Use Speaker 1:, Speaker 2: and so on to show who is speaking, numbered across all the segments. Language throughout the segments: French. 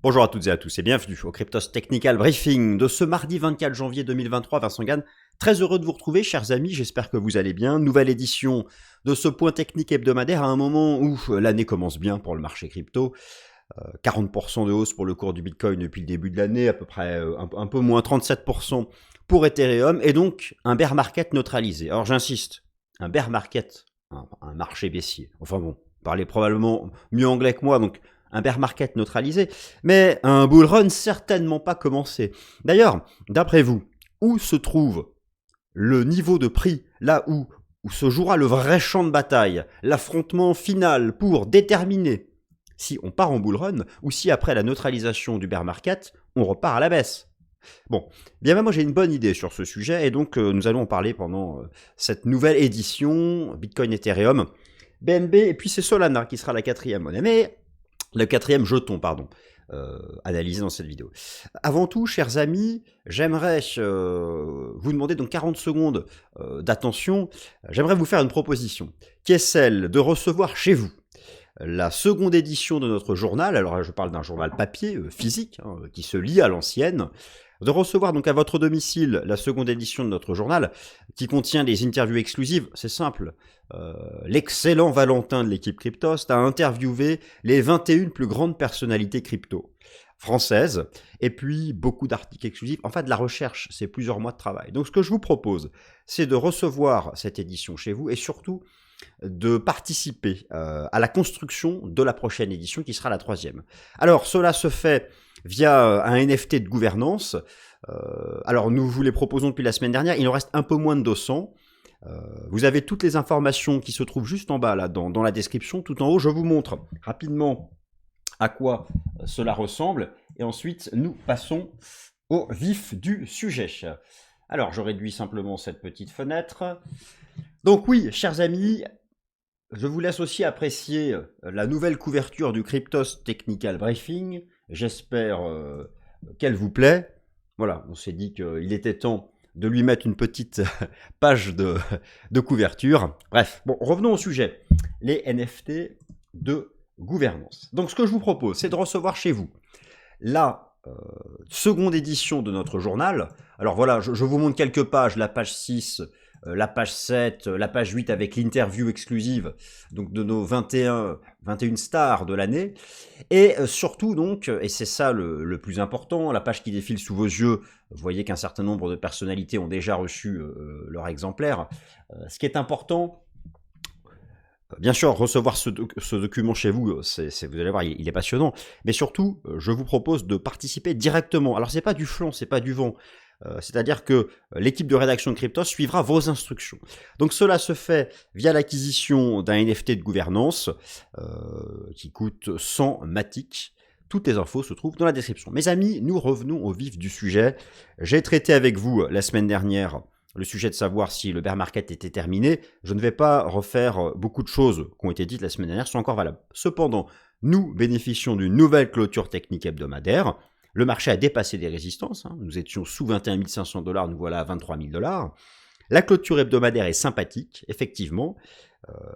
Speaker 1: Bonjour à toutes et à tous et bienvenue au Cryptos Technical Briefing de ce mardi 24 janvier 2023. Vincent Gann, très heureux de vous retrouver, chers amis, j'espère que vous allez bien. Nouvelle édition de ce point technique hebdomadaire à un moment où l'année commence bien pour le marché crypto. 40% de hausse pour le cours du Bitcoin depuis le début de l'année, à peu près un peu moins 37% pour Ethereum, et donc un bear market neutralisé. Alors j'insiste, un bear market, un marché baissier. Enfin bon, parlez probablement mieux anglais que moi, donc un bear market neutralisé, mais un bull run certainement pas commencé. D'ailleurs, d'après vous, où se trouve le niveau de prix, là où se jouera le vrai champ de bataille, l'affrontement final pour déterminer si on part en bull run ou si après la neutralisation du bear market, on repart à la baisse. Bon, bien même moi j'ai une bonne idée sur ce sujet et donc nous allons en parler pendant cette nouvelle édition Bitcoin Ethereum, BNB et puis c'est Solana qui sera la quatrième monnaie, mais le quatrième jeton, pardon, analysé dans cette vidéo. Avant tout, chers amis, j'aimerais vous demander donc 40 secondes d'attention. J'aimerais vous faire une proposition, qui est celle de recevoir chez vous la seconde édition de notre journal, alors je parle d'un journal papier, physique, qui se lit à l'ancienne, de recevoir donc à votre domicile la seconde édition de notre journal, qui contient des interviews exclusives, c'est simple. L'excellent Valentin de l'équipe Cryptost a interviewé les 21 plus grandes personnalités crypto françaises, et puis beaucoup d'articles exclusifs, enfin de la recherche, c'est plusieurs mois de travail. Donc ce que je vous propose, c'est de recevoir cette édition chez vous, et surtout de participer à la construction de la prochaine édition qui sera la troisième. Alors cela se fait via un NFT de gouvernance. Alors nous vous les proposons depuis la semaine dernière, il en reste un peu moins de 200. Vous avez toutes les informations qui se trouvent juste en bas là dans la description. Tout en haut, je vous montre rapidement à quoi cela ressemble. Et ensuite, nous passons au vif du sujet. Alors, je réduis simplement cette petite fenêtre. Donc oui, chers amis, je vous laisse aussi apprécier la nouvelle couverture du Cryptos Technical Briefing. J'espère qu'elle vous plaît. Voilà, on s'est dit qu'il était temps de lui mettre une petite page de couverture. Bref, bon, revenons au sujet. Les NFT de gouvernance. Donc ce que je vous propose, c'est de recevoir chez vous la seconde édition de notre journal. Alors voilà, je vous montre quelques pages, la page 6, la page 7, la page 8 avec l'interview exclusive donc de nos 21 stars de l'année. Et surtout donc, et c'est ça le plus important, la page qui défile sous vos yeux, vous voyez qu'un certain nombre de personnalités ont déjà reçu leur exemplaire. Ce qui est important, bien sûr, recevoir ce document chez vous, vous allez voir, il est passionnant. Mais surtout, je vous propose de participer directement. Alors, c'est pas du flanc, c'est pas du vent. C'est-à-dire que l'équipe de rédaction de Cryptos suivra vos instructions. Donc cela se fait via l'acquisition d'un NFT de gouvernance qui coûte 100 Matic. Toutes les infos se trouvent dans la description. Mes amis, nous revenons au vif du sujet. J'ai traité avec vous la semaine dernière le sujet de savoir si le bear market était terminé. Je ne vais pas refaire beaucoup de choses qui ont été dites la semaine dernière, sont encore valables. Cependant, nous bénéficions d'une nouvelle clôture technique hebdomadaire. Le marché a dépassé des résistances. Nous étions sous 21 500 $, nous voilà à 23 000 $. La clôture hebdomadaire est sympathique, effectivement.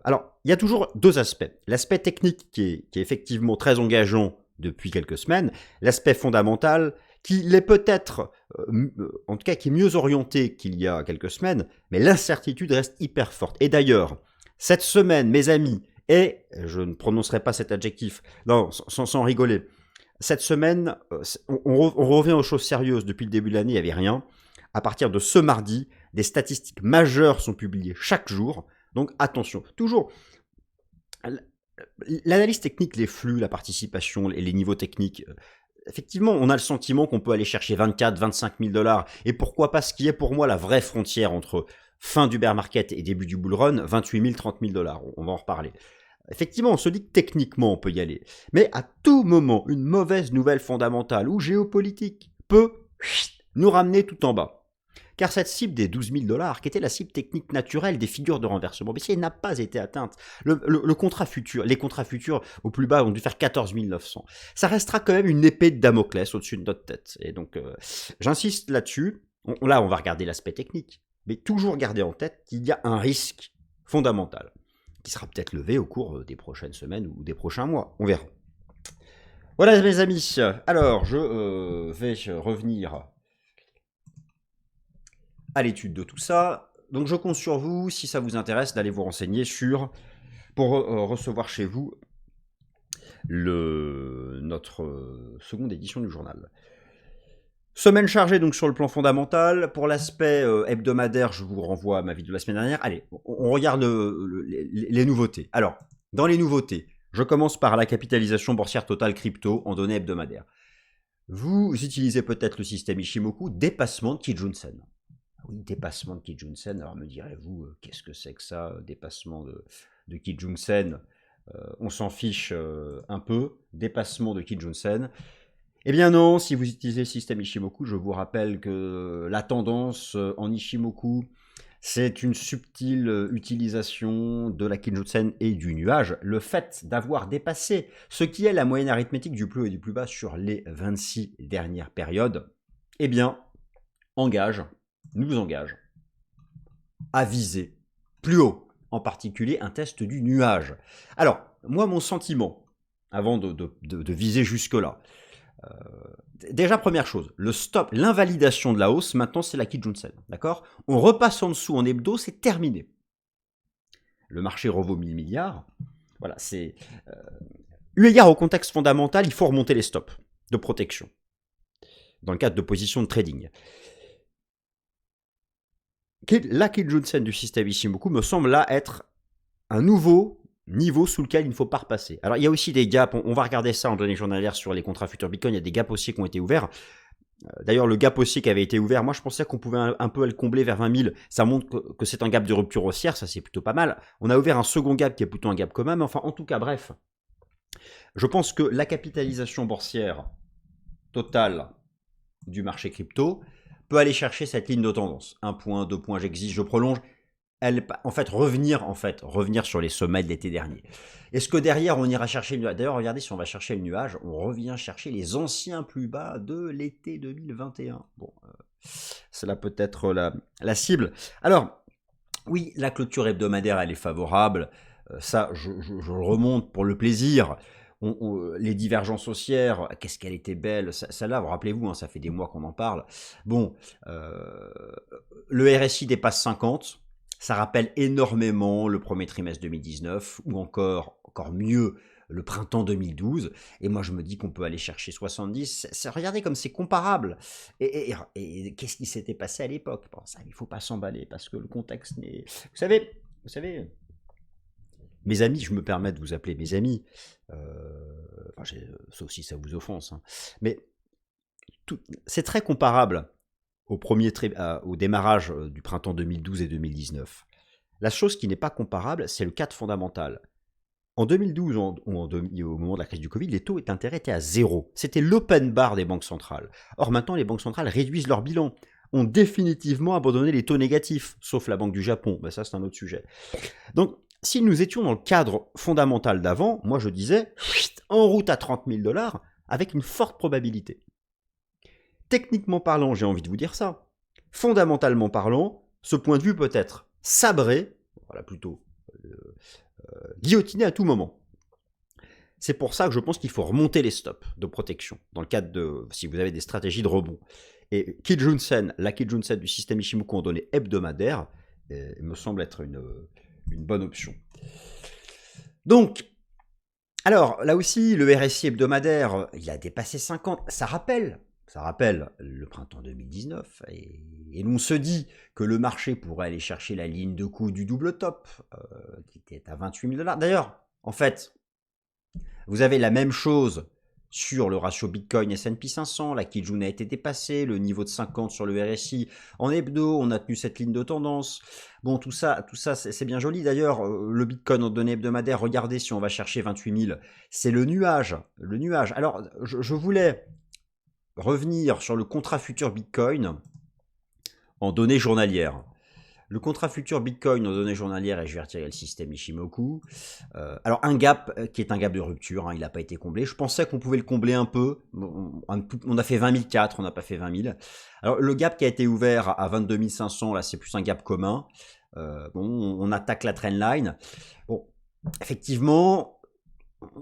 Speaker 1: Alors, il y a toujours deux aspects. L'aspect technique qui est effectivement très engageant depuis quelques semaines. L'aspect fondamental qui l'est peut-être, en tout cas qui est mieux orienté qu'il y a quelques semaines, mais l'incertitude reste hyper forte. Et d'ailleurs, cette semaine, mes amis, et je ne prononcerai pas cet adjectif, non, sans rigoler, cette semaine, on revient aux choses sérieuses. Depuis le début de l'année, il n'y avait rien. À partir de ce mardi, des statistiques majeures sont publiées chaque jour. Donc attention, toujours, l'analyse technique, les flux, la participation et les niveaux techniques, effectivement, on a le sentiment qu'on peut aller chercher 24, 25 000 $. Et pourquoi pas ce qui est pour moi la vraie frontière entre fin du bear market et début du bull run, 28 000, 30 000 $. On va en reparler. Effectivement, on se dit que techniquement, on peut y aller. Mais à tout moment, une mauvaise nouvelle fondamentale ou géopolitique peut nous ramener tout en bas. Car cette cible des 12 000 $, qui était la cible technique naturelle des figures de renversement baissier, n'a pas été atteinte. Le contrat futur, les contrats futurs au plus bas ont dû faire 14 900. Ça restera quand même une épée de Damoclès au-dessus de notre tête. Et donc, j'insiste là-dessus. Là, on va regarder l'aspect technique. Mais toujours garder en tête qu'il y a un risque fondamental qui sera peut-être levé au cours des prochaines semaines ou des prochains mois. On verra. Voilà mes amis, alors je vais revenir à l'étude de tout ça. Donc je compte sur vous, si ça vous intéresse, d'aller vous renseigner pour recevoir chez vous notre seconde édition du journal. Semaine chargée donc sur le plan fondamental. Pour l'aspect hebdomadaire, je vous renvoie à ma vidéo de la semaine dernière. Allez, on regarde les nouveautés. Alors, dans les nouveautés, je commence par la capitalisation boursière totale crypto en données hebdomadaires. Vous utilisez peut-être le système Ishimoku, dépassement de Kijun-sen. Oui, dépassement de Kijun-sen. Alors me direz-vous, qu'est-ce que c'est que ça, dépassement de Kijun-sen? On s'en fiche un peu. Dépassement de Kijun-sen. Eh bien non, si vous utilisez le système Ishimoku, je vous rappelle que la tendance en Ishimoku, c'est une subtile utilisation de la Kijun-sen et du nuage. Le fait d'avoir dépassé ce qui est la moyenne arithmétique du plus haut et du plus bas sur les 26 dernières périodes, eh bien, nous engage à viser plus haut, en particulier un test du nuage. Alors, moi, mon sentiment, avant de viser jusque-là, déjà, première chose, le stop, l'invalidation de la hausse, maintenant c'est la Kijun-sen, d'accord? On repasse en dessous en hebdo, c'est terminé. Le marché revaut 1000 milliards. Voilà, c'est... eu égard au contexte fondamental, il faut remonter les stops de protection dans le cadre de position de trading. La Kijun-sen du système Ishimoku me semble là être un nouveau niveau sous lequel il ne faut pas repasser. Alors il y a aussi des gaps, on va regarder ça en données journalières sur les contrats futurs Bitcoin, il y a des gaps haussiers qui ont été ouverts. D'ailleurs, le gap haussier qui avait été ouvert, moi je pensais qu'on pouvait un peu le combler vers 20 000. Ça montre que c'est un gap de rupture haussière, ça c'est plutôt pas mal. On a ouvert un second gap qui est plutôt un gap commun, mais enfin en tout cas, bref. Je pense que la capitalisation boursière totale du marché crypto peut aller chercher cette ligne de tendance. 1 point, 2 points, j'exige, je prolonge. Revenir sur les sommets de l'été dernier. Est-ce que derrière, on ira chercher le nuage? D'ailleurs, regardez, si on va chercher le nuage, on revient chercher les anciens plus bas de l'été 2021. Bon, c'est là peut-être la cible. Alors, oui, la clôture hebdomadaire, elle est favorable. Ça, je remonte pour le plaisir. Les divergences haussières, qu'est-ce qu'elle était belle. Celle-là, rappelez-vous, hein, ça fait des mois qu'on en parle. Bon, le RSI dépasse 50. Ça rappelle énormément le premier trimestre 2019 ou encore mieux le printemps 2012. Et moi, je me dis qu'on peut aller chercher 70. Regardez comme c'est comparable. Et qu'est-ce qui s'était passé à l'époque? Bon, ça, il ne faut pas s'emballer parce que le contexte n'est... Vous savez, mes amis, je me permets de vous appeler mes amis, sauf si ça vous offense, hein. Mais c'est très comparable au démarrage du printemps 2012 et 2019. La chose qui n'est pas comparable, c'est le cadre fondamental. En 2012, au moment de la crise du Covid, les taux d'intérêt étaient à zéro. C'était l'open bar des banques centrales. Or maintenant, les banques centrales réduisent leur bilan, ont définitivement abandonné les taux négatifs, sauf la Banque du Japon. Ben ça, c'est un autre sujet. Donc, si nous étions dans le cadre fondamental d'avant, moi je disais, en route à 30 000 $ avec une forte probabilité. Techniquement parlant, j'ai envie de vous dire ça. Fondamentalement parlant, ce point de vue peut être sabré, voilà plutôt guillotiné à tout moment. C'est pour ça que je pense qu'il faut remonter les stops de protection, dans le cadre de, si vous avez des stratégies de rebond. Et la Kijun-sen du système Ishimoku en données hebdomadaires, me semble être une bonne option. Donc, alors là aussi, le RSI hebdomadaire, il a dépassé 50. Ça rappelle le printemps 2019. Et l'on se dit que le marché pourrait aller chercher la ligne de coup du double top, qui était à 28 000 $. D'ailleurs, en fait, vous avez la même chose sur le ratio Bitcoin S&P 500, la Kijun a été dépassée, le niveau de 50 sur le RSI en hebdo, on a tenu cette ligne de tendance. Bon, tout ça c'est bien joli. D'ailleurs, le Bitcoin en données hebdomadaires, regardez si on va chercher 28 000, c'est le nuage. Alors, je voulais revenir sur le contrat futur Bitcoin en données journalières. Le contrat futur Bitcoin en données journalières, et je vais retirer le système Ishimoku. Alors un gap qui est un gap de rupture, hein, il n'a pas été comblé. Je pensais qu'on pouvait le combler un peu. On a fait 20 004, on n'a pas fait 20 000. Alors le gap qui a été ouvert à 22 500, là c'est plus un gap commun. On attaque la trendline. Bon, effectivement,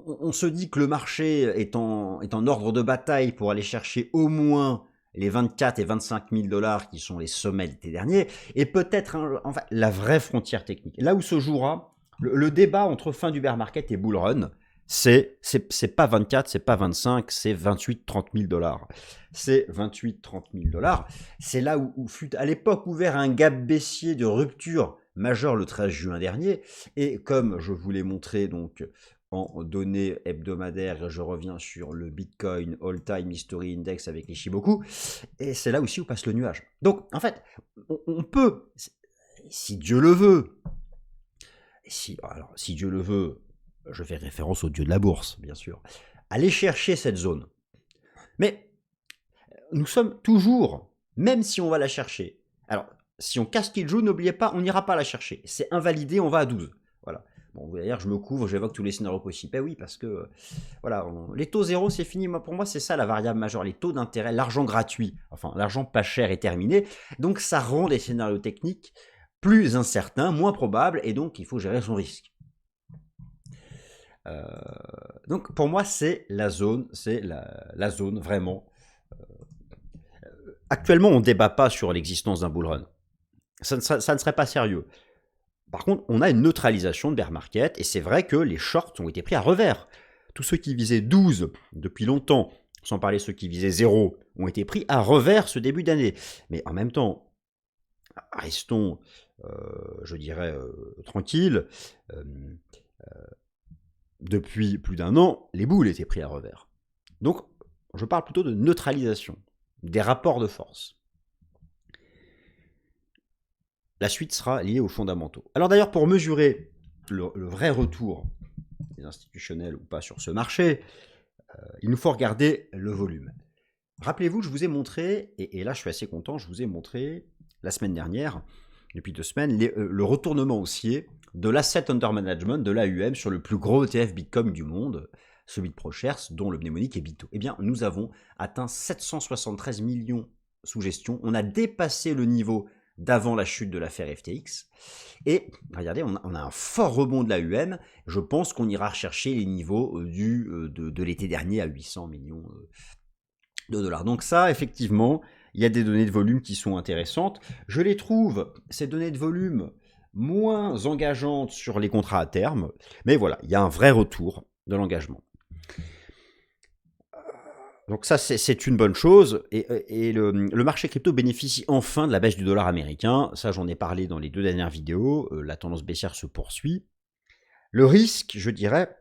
Speaker 1: on se dit que le marché est en ordre de bataille pour aller chercher au moins les 24 et 25 000 dollars qui sont les sommets de l'été dernier, et peut-être enfin, la vraie frontière technique. Là où se jouera le débat entre fin du bear market et bull run, c'est pas 24, c'est pas 25, c'est 28-30 000 dollars. C'est 28-30 000 dollars. C'est là où fut à l'époque ouvert un gap baissier de rupture majeure le 13 juin dernier. Et comme je vous l'ai montré donc en données hebdomadaires, je reviens sur le Bitcoin All-Time History Index avec les Shimoku, et c'est là aussi où passe le nuage. Donc en fait, on peut, si Dieu le veut, si Dieu le veut, je fais référence au dieu de la bourse, bien sûr, aller chercher cette zone. Mais nous sommes toujours, même si on va la chercher, alors si on casse Kijun, n'oubliez pas, on n'ira pas la chercher. C'est invalidé, on va à 12. Voilà. Bon, d'ailleurs, je me couvre, j'évoque tous les scénarios possibles. Eh oui, parce que, voilà, les taux zéro, c'est fini. Pour moi, c'est ça la variable majeure. Les taux d'intérêt, l'argent gratuit, enfin, l'argent pas cher est terminé. Donc, ça rend les scénarios techniques plus incertains, moins probables, et donc, il faut gérer son risque. Donc, pour moi, c'est la zone vraiment. Actuellement, on ne débat pas sur l'existence d'un bull run. Ça ne serait pas sérieux. Par contre, on a une neutralisation de bear market, et c'est vrai que les shorts ont été pris à revers. Tous ceux qui visaient 12 depuis longtemps, sans parler ceux qui visaient 0, ont été pris à revers ce début d'année. Mais en même temps, restons, je dirais, tranquilles. Depuis plus d'un an, les boules étaient pris à revers. Donc, je parle plutôt de neutralisation, des rapports de force. La suite sera liée aux fondamentaux. Alors d'ailleurs, pour mesurer le vrai retour des institutionnels ou pas sur ce marché, il nous faut regarder le volume. Rappelez-vous, je vous ai montré, et là je suis assez content, je vous ai montré la semaine dernière, depuis 2 semaines, le retournement haussier de l'asset under management de l'AUM sur le plus gros ETF Bitcoin du monde, celui de ProShares, dont le mnémonique est BITO. Eh bien, nous avons atteint 773 millions sous gestion. On a dépassé le niveau d'avant la chute de l'affaire FTX. Et regardez, on a un fort rebond de l'AUM. Je pense qu'on ira rechercher les niveaux de l'été dernier à 800 millions de dollars. Donc ça, effectivement, il y a des données de volume qui sont intéressantes. Je les trouve, ces données de volume, moins engageantes sur les contrats à terme. Mais voilà, il y a un vrai retour de l'engagement. Donc ça, c'est une bonne chose. Et le marché crypto bénéficie enfin de la baisse du dollar américain. Ça, j'en ai parlé dans les 2 dernières vidéos. La tendance baissière se poursuit. Le risque, je dirais,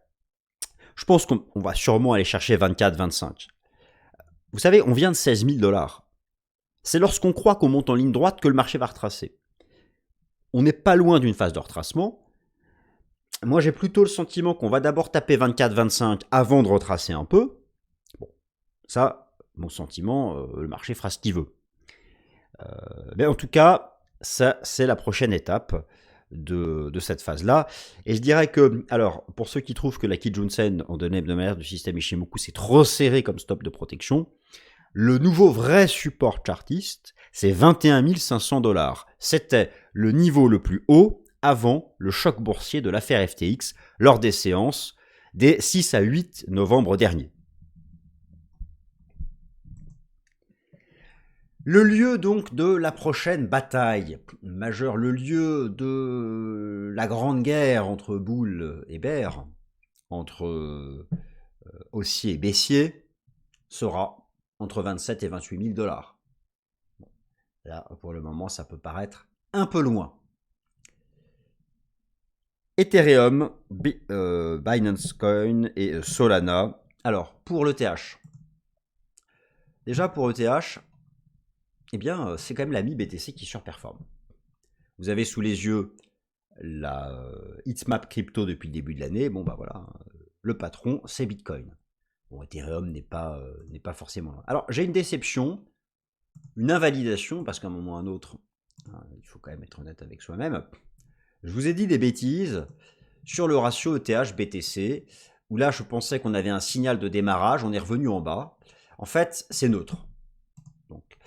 Speaker 1: je pense qu'on va sûrement aller chercher 24, 25. Vous savez, on vient de 16 000 dollars. C'est lorsqu'on croit qu'on monte en ligne droite que le marché va retracer. On n'est pas loin d'une phase de retracement. Moi, j'ai plutôt le sentiment qu'on va d'abord taper 24, 25 avant de retracer un peu. Ça, mon sentiment, le marché fera ce qu'il veut. Mais en tout cas, ça, c'est la prochaine étape de cette phase-là. Et je dirais que, alors, pour ceux qui trouvent que la Kijun-sen en données hebdomadaires du système Ishimoku, c'est trop serré comme stop de protection, le nouveau vrai support chartiste, c'est 21 500 dollars. C'était le niveau le plus haut avant le choc boursier de l'affaire FTX lors des séances des 6 à 8 novembre dernier. Le lieu donc de la prochaine bataille majeure, le lieu de la grande guerre entre boules et bears, entre haussier et baissier, sera entre 27 et 28 000 dollars. Là, pour le moment, ça peut paraître un peu loin. Ethereum, Binance Coin et Solana. Alors, pour l'ETH. Déjà, pour l'ETH, eh bien, c'est quand même la mi-BTC qui surperforme. Vous avez sous les yeux la Heatmap crypto depuis le début de l'année. Bon, bah voilà, le patron, c'est Bitcoin. Bon, Ethereum n'est pas forcément là. Alors, j'ai une déception, une invalidation, parce qu'à un moment ou à un autre, il faut quand même être honnête avec soi-même. Je vous ai dit des bêtises sur le ratio ETH-BTC, où là, je pensais qu'on avait un signal de démarrage, on est revenu en bas. En fait, c'est neutre. Donc,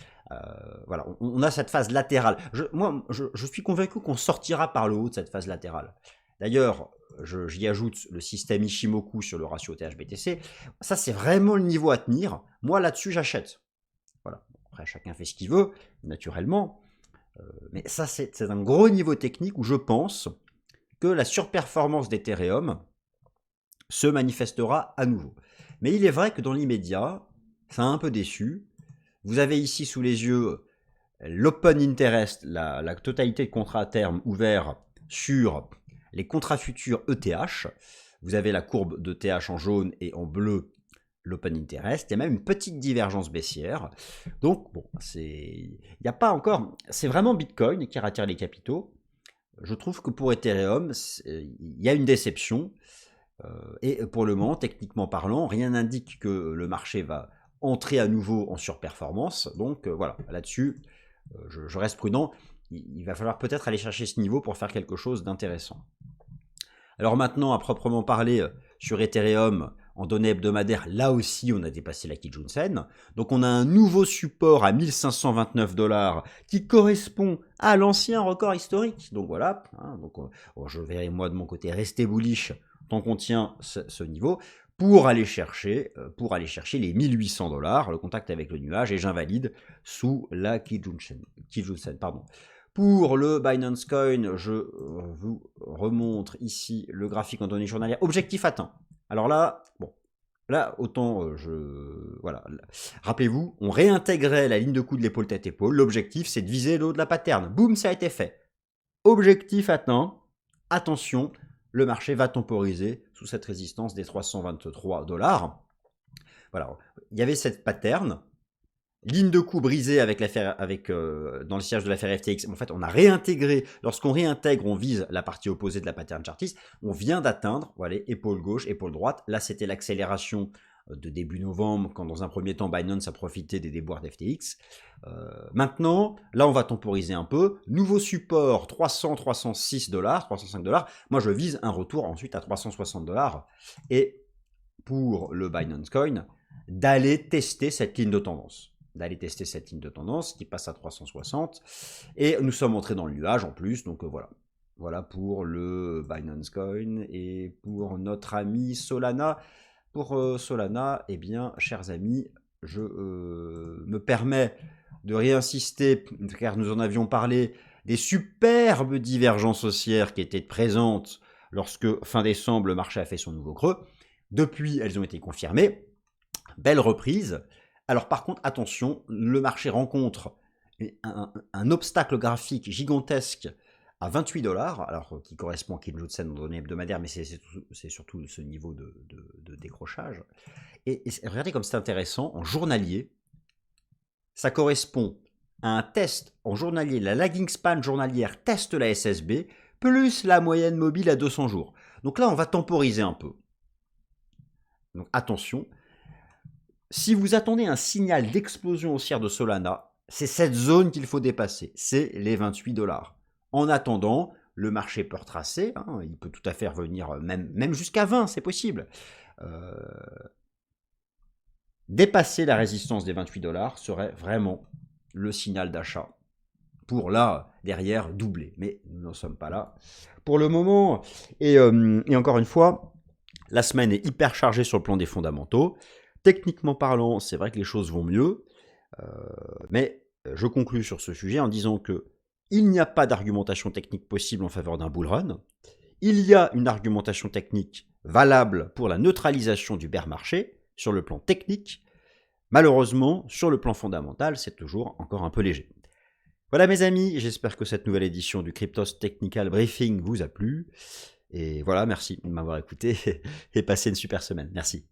Speaker 1: voilà, on a cette phase latérale. Moi, je suis convaincu qu'on sortira par le haut de cette phase latérale. D'ailleurs, j'y ajoute le système Ishimoku sur le ratio TH-BTC, ça c'est vraiment le niveau à tenir. Moi là-dessus j'achète. Voilà. Après chacun fait ce qu'il veut, naturellement. Mais ça c'est un gros niveau technique où je pense que la surperformance d'Ethereum se manifestera à nouveau. Mais il est vrai que dans l'immédiat, ça a un peu déçu. Vous avez ici sous les yeux l'open interest, la totalité de contrats à terme ouverts sur les contrats futurs ETH. Vous avez la courbe de TH en jaune et en bleu l'open interest. Il y a même une petite divergence baissière. Donc, bon, il n'y a pas encore... C'est vraiment Bitcoin qui rattire les capitaux. Je trouve que pour Ethereum, il y a une déception. Et pour le moment, techniquement parlant, rien n'indique que le marché va entrer à nouveau en surperformance. Donc voilà, là-dessus, je reste prudent. Il va falloir peut-être aller chercher ce niveau pour faire quelque chose d'intéressant. Alors maintenant, à proprement parler, sur Ethereum, en données hebdomadaires, là aussi, on a dépassé la Kijun-sen. Donc on a un nouveau support à 1529 $ qui correspond à l'ancien record historique. Donc voilà, hein, donc, je vais moi de mon côté rester bullish tant qu'on tient ce niveau pour aller chercher les 1800 $, le contact avec le nuage, et j'invalide sous la Kijun-sen. Pardon. Pour le Binance Coin, je vous remontre ici le graphique en données journalières. Objectif atteint. Alors là, bon, là, autant voilà. Rappelez-vous, on réintégrait la ligne de coup de l'épaule tête-épaule. L'objectif, c'est de viser le haut de la pattern. Boum, ça a été fait. Objectif atteint. Attention, le marché va temporiser sous cette résistance des 323 $. Voilà, il y avait cette pattern. Ligne de coup brisée dans le siège de l'affaire FTX. En fait, on a réintégré. Lorsqu'on réintègre, on vise la partie opposée de la pattern chartiste. On vient d'atteindre, voilà, épaule gauche, épaule droite. Là, c'était l'accélération de début novembre, quand dans un premier temps, Binance a profité des déboires d'FTX. Maintenant, là, on va temporiser un peu. Nouveau support, 306 $, 305 $. Moi, je vise un retour ensuite à 360 $. Et pour le Binance Coin, d'aller tester cette ligne de tendance. Qui passe à 360, et nous sommes entrés dans le nuage en plus, donc voilà pour le Binance Coin. Et pour notre ami Solana, eh bien, chers amis, je me permets de réinsister, car nous en avions parlé, des superbes divergences haussières qui étaient présentes lorsque fin décembre le marché a fait son nouveau creux. Depuis, elles ont été confirmées. Belle reprise. Alors par contre, attention, le marché rencontre un obstacle graphique gigantesque à 28 $, alors qui correspond à Kijun-sen en données hebdomadaires, mais c'est surtout ce niveau de décrochage. Et regardez comme c'est intéressant, en journalier, ça correspond à un test en journalier, la lagging span journalière teste la SSB, plus la moyenne mobile à 200 jours. Donc là, on va temporiser un peu. Donc attention. Si vous attendez un signal d'explosion haussière de Solana, c'est cette zone qu'il faut dépasser, c'est les 28 $. En attendant, le marché peut retracer, hein, il peut tout à fait revenir même jusqu'à 20, c'est possible. Dépasser la résistance des 28 $ serait vraiment le signal d'achat pour là, derrière, doubler. Mais nous n'en sommes pas là pour le moment. Et encore une fois, la semaine est hyper chargée sur le plan des fondamentaux. Techniquement parlant, c'est vrai que les choses vont mieux, mais je conclus sur ce sujet en disant que il n'y a pas d'argumentation technique possible en faveur d'un bull run. Il y a une argumentation technique valable pour la neutralisation du bear marché sur le plan technique. Malheureusement, sur le plan fondamental, c'est toujours encore un peu léger. Voilà mes amis, j'espère que cette nouvelle édition du Cryptos Technical Briefing vous a plu. Et voilà, merci de m'avoir écouté et passez une super semaine. Merci.